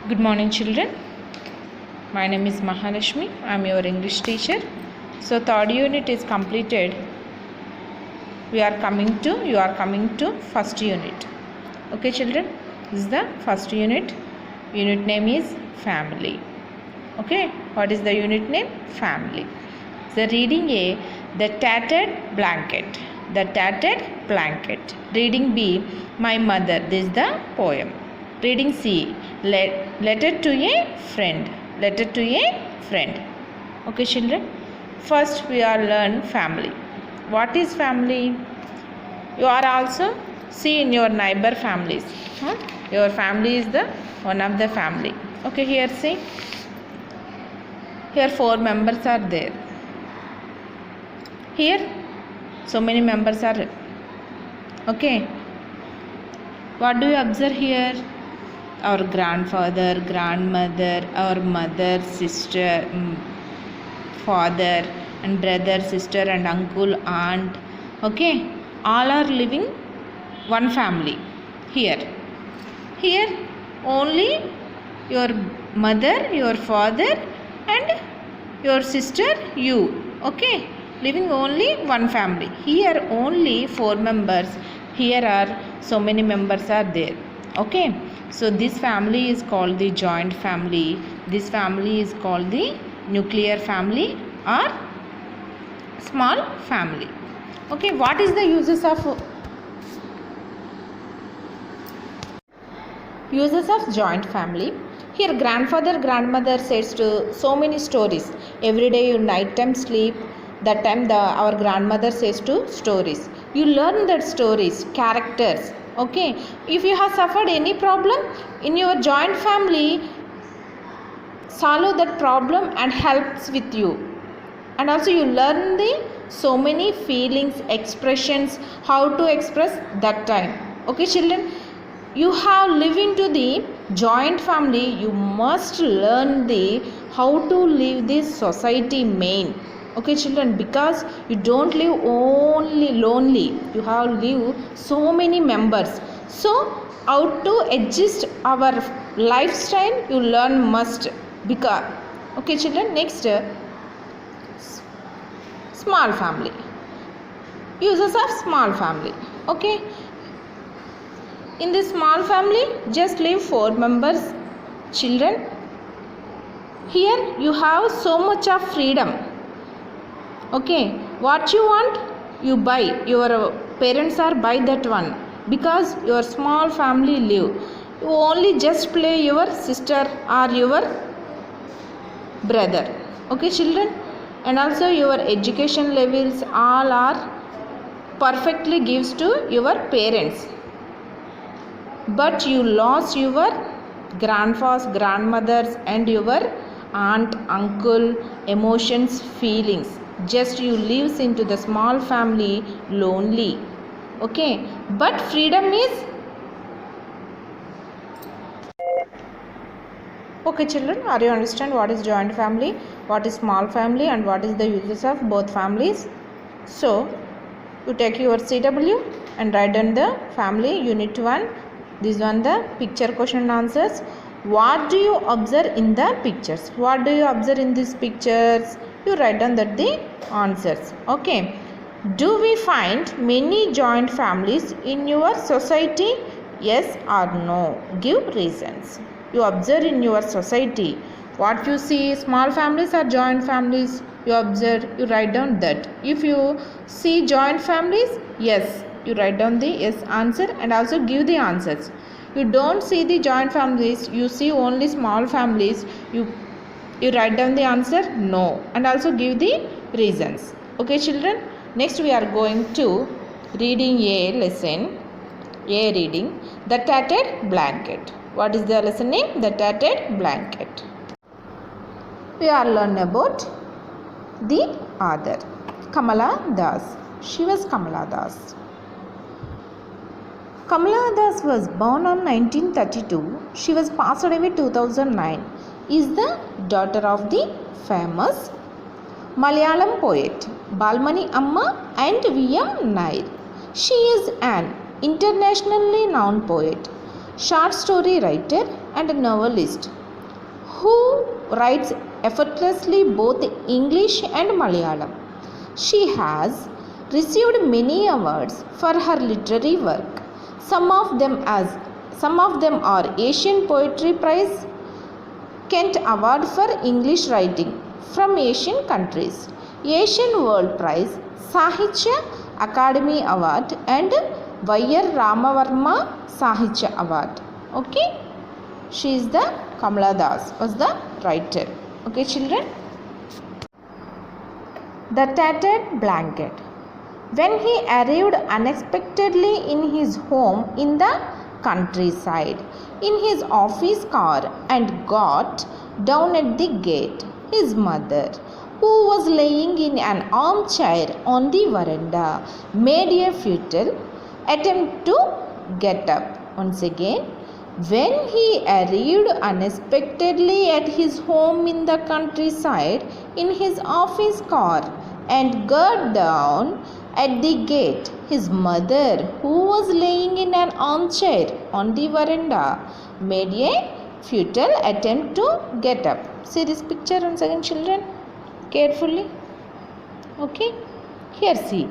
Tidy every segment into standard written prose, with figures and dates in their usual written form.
Good morning, children. My name is Mahalashmi. I am your English teacher. So, third unit is completed. You are coming to first unit. Okay, children. This is the first unit. Unit name is family. Okay. What is the unit name? Family. The reading A, the tattered blanket. The tattered blanket. Reading B, my mother. This is the poem. Reading C, letter to a friend. Letter to a friend. Okay, children. First, we are learn family. What is family? You are also see in your neighbor families. Your family is the one of the family. Okay, here see. Here 4 members are there. Here so many members are. Okay. What do you observe here? Our grandfather, grandmother, our mother, sister, father and brother, sister and uncle, aunt. Okay. All are living one family. Here only your mother, your father and your sister, you. Okay. Living only one family. Here only 4 members. Here are so many members are there. Okay. So this family is called the joint family. This family is called the nuclear family or small family. Okay. What is the uses of joint family? Here grandfather, grandmother says to so many stories. Every day you night time sleep. That time our grandmother says to stories. You learn that stories, characters. Okay. If you have suffered any problem in your joint family, solve that problem and helps with you. And also you learn the so many feelings, expressions, how to express that time. Okay, children. You have lived into the joint family. You must learn the how to live this society main. Okay, children, because you don't live only lonely. You have live so many members. So, how to adjust our lifestyle, you learn must. Because, okay, children, next, small family. Uses of small family. Okay. In this small family, just live 4 members, children. Here, you have so much of freedom. Okay, what you want, you buy. Your parents are buy that one because your small family live. You only just play your sister or your brother. Okay, children, and also your education levels all are perfectly gives to your parents. But you lost your grandfathers, grandmothers, and your aunt, uncle, emotions, feelings. Just you lives into the small family lonely. Okay, but freedom is. Okay, children, are you understand what is joint family, what is small family, and what is the uses of both families? So you take your CW and write down the family unit 1. This one the picture question and answers. What do you observe in the pictures? What do you observe in these pictures? You write down that the answers. Okay. Do we find many joint families in your society? Yes or no? Give reasons. You observe in your society. What you see, small families or joint families? You observe, you write down that. If you see joint families, yes, you write down the yes answer and also give the answers. You don't see the joint families, you see only small families, you write down the answer no and also give the reasons. Okay, children, next we are going to reading A lesson. A reading the tattered blanket. What is the lesson name? The tattered blanket. We are learning about the author Kamala Das. She was Kamala Das. Kamala Das was born on 1932. She was passed away 2009. Is the daughter of the famous Malayalam poet Balmani Amma and V.M. Nair. She is an internationally known poet, short story writer, and a novelist who writes effortlessly both English and Malayalam. She has received many awards for her literary work. Some of them are Asian Poetry Prize, Kent Award for English Writing from Asian countries, Asian World Prize, Sahitya Academy Award and Y.R. Ramavarma Sahitya Award. Okay, she is the Kamala Das was the writer. Okay children. The tattered blanket. When he arrived unexpectedly in his home in the countryside in his office car and got down at the gate, his mother, who was laying in an armchair on the veranda, made a futile attempt to get up. Once again, when he arrived unexpectedly at his home in the countryside in his office car and got down at the gate, his mother, who was laying in an armchair on the veranda, made a futile attempt to get up. See this picture once again children carefully. Okay, here see.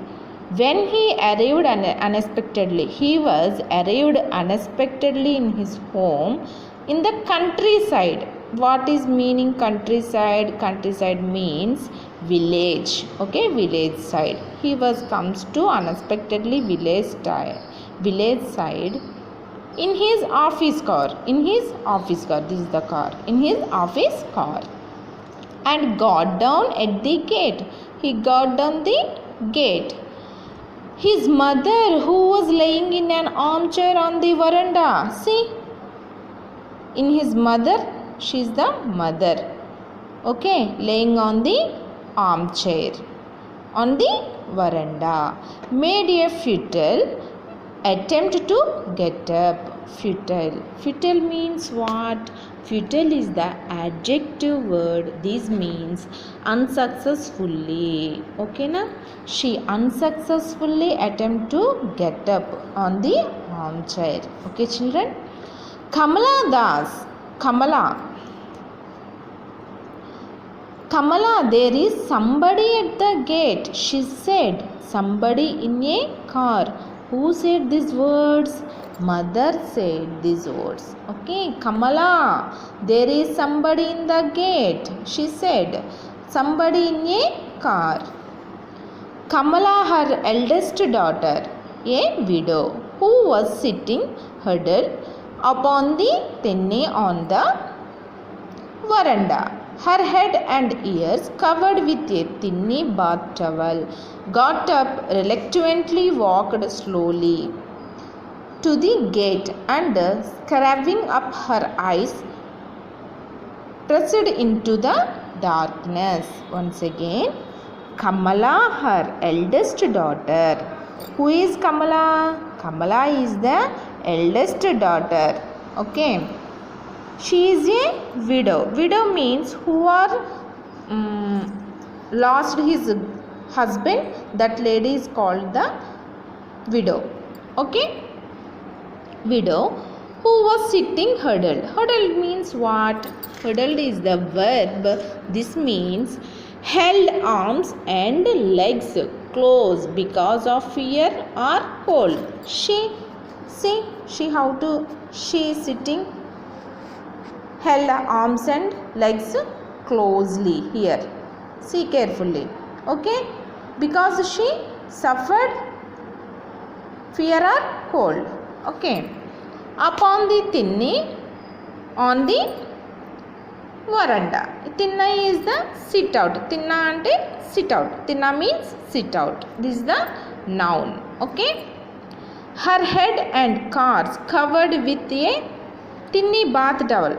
When he arrived unexpectedly, he was arrived unexpectedly in his home in the countryside. What is meaning countryside? Countryside means village. Okay, village side. He comes to unexpectedly village side in his office car. This is the car. In his office car and got down at the gate. He got down the gate. His mother, who was laying in an armchair on the veranda. See, in his mother, she is the mother. Okay, laying on the armchair on the veranda, made a futile attempt to get up. Futile means what? Futile is the adjective word. This means unsuccessfully. Okay na? She unsuccessfully attempt to get up on the armchair. Okay children. Kamala Das. Kamala, there is somebody at the gate, she said. Somebody in a car. Who said these words? Mother said these words. Okay, Kamala, there is somebody in the gate, she said. Somebody in a car. Kamala, her eldest daughter, a widow, who was sitting huddled upon the tinny on the veranda, her head and ears covered with a thinny bath towel, got up reluctantly, walked slowly to the gate and screwing up her eyes, pressed into the darkness. Once again, Kamala, her eldest daughter. Who is Kamala? Kamala is the eldest daughter. Okay. She is a widow. Widow means who are lost his husband. That lady is called the widow. Okay. Widow who was sitting huddled. Huddled means what? Huddled is the verb. This means held arms and legs close because of fear or cold. She is sitting held arms and legs closely here. See carefully. Okay, because she suffered fear or cold. Okay, upon the tinny on the veranda. Tinna is the sit out. Tinna ante sit out. Tinna means sit out. This is the noun. Okay, her head and cars covered with a tinny bath towel.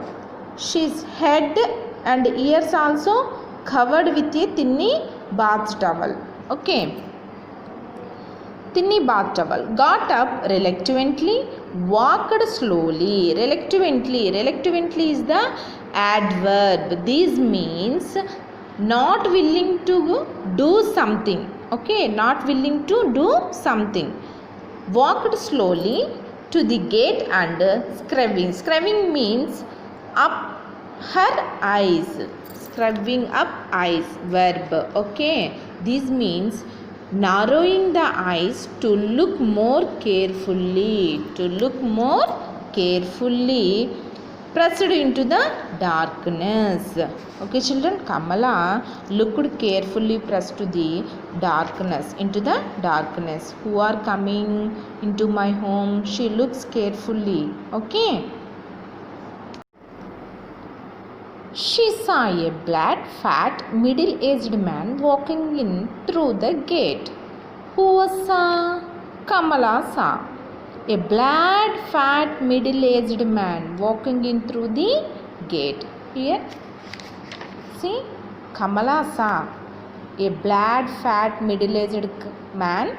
She's head and ears also covered with a tinny bath towel. Okay, tinny bath towel. Got up reluctantly, walked slowly. Reluctantly is the adverb. This means not willing to do something. Okay, not willing to do something. Walked slowly to the gate and scrubbing. Scrubbing means up her eyes. Scrubbing up eyes, verb. Okay, this means narrowing the eyes to look more carefully. To look more carefully, pressed into the darkness. Okay, children, Kamala looked carefully, pressed to the darkness, into the darkness. Who are coming into my home? She looks carefully. Okay. She saw a black, fat, middle-aged man walking in through the gate. Who was saw? Kamala saw a black, fat, middle-aged man walking in through the gate. Here, see, Kamala saw a black, fat, middle-aged man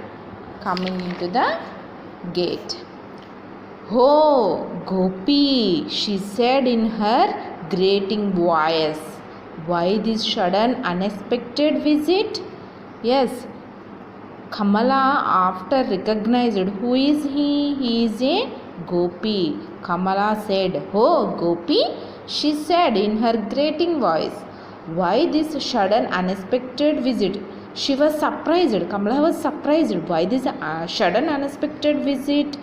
coming into the gate. Oh, Gopi, she said in her grating voice. Why this sudden unexpected visit? Yes, Kamala after recognized who is he? He is a Gopi. Kamala said, "Oh, Gopi," she said in her grating voice. Why this sudden unexpected visit? She was surprised. Kamala was surprised. Why this sudden unexpected visit?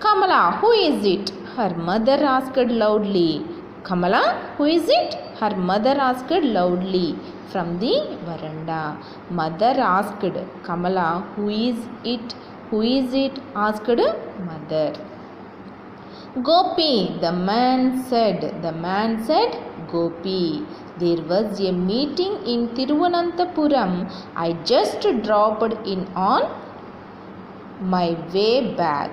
Kamala, who is it? Her mother asked loudly. Kamala, who is it? Her mother asked loudly from the veranda. Mother asked Kamala, who is it? Who is it? Asked mother. Gopi, the man said. The man said, Gopi. There was a meeting in Thiruvananthapuram. I just dropped in on my way back.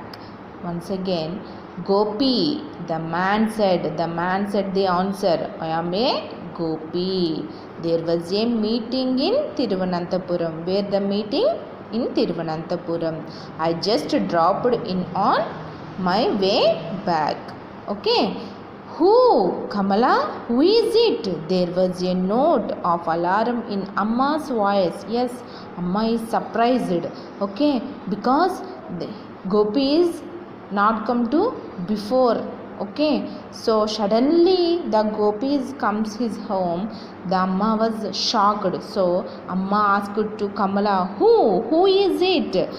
Once again, Gopi, the man said. The man said the answer. I am a Gopi. There was a meeting in Thiruvananthapuram. Where the meeting? In Thiruvananthapuram. I just dropped in on my way back. Okay. Who? Kamala? Who is it? There was a note of alarm in Amma's voice. Yes, Amma is surprised. Okay. Because Gopi is not come to before. Okay, so suddenly the Gopis comes his home. The Amma was shocked. So Amma asked to Kamala, who is it?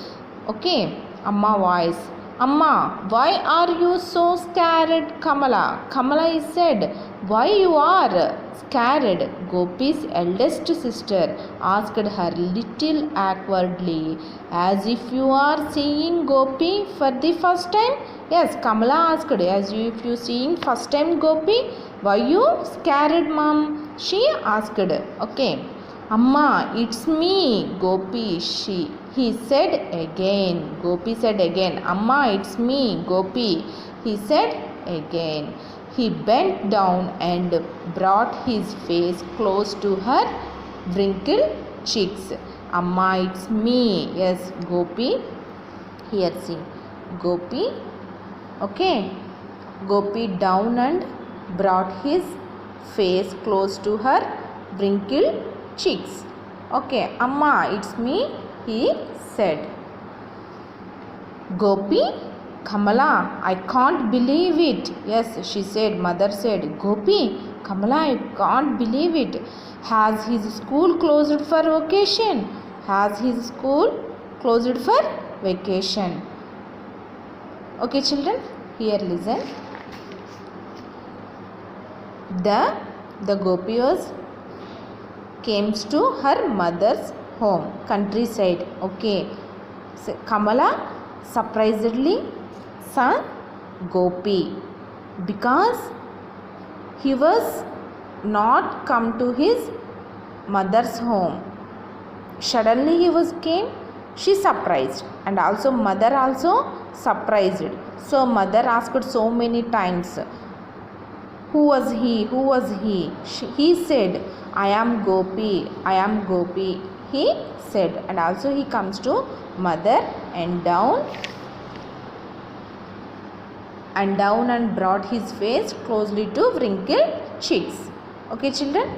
Okay, Amma voice. Amma, why are you so scared? Kamala is said, why you are scared? Gopi's eldest sister asked her little awkwardly, as if you are seeing Gopi for the first time. Yes, Kamala asked, as if you seeing first time Gopi. Why you scared, mom? She asked. Okay. Amma, it's me, Gopi. He said again. Gopi said again. Amma, it's me, Gopi. He said again. He bent down and brought his face close to her wrinkled cheeks. Amma, it's me. Yes, Gopi. Here, see. Gopi. Okay. Gopi down and brought his face close to her wrinkled cheeks. Okay, Amma, it's me, he said. Gopi, Kamala, I can't believe it. Yes, she said, mother said, Gopi, Kamala, I can't believe it. Has his school closed for vacation? Has his school closed for vacation? Okay, children, here listen. The Gopi came to her mother's home, countryside. Okay, so Kamala surprisedly saw Gopi because he was not come to his mother's home. Suddenly he came. She surprised, and also mother also surprised. So mother asked so many times, who was he? Who was he? He said, I am Gopi. I am Gopi. He said, and also he comes to mother and down and brought his face closely to wrinkled cheeks. Okay, children.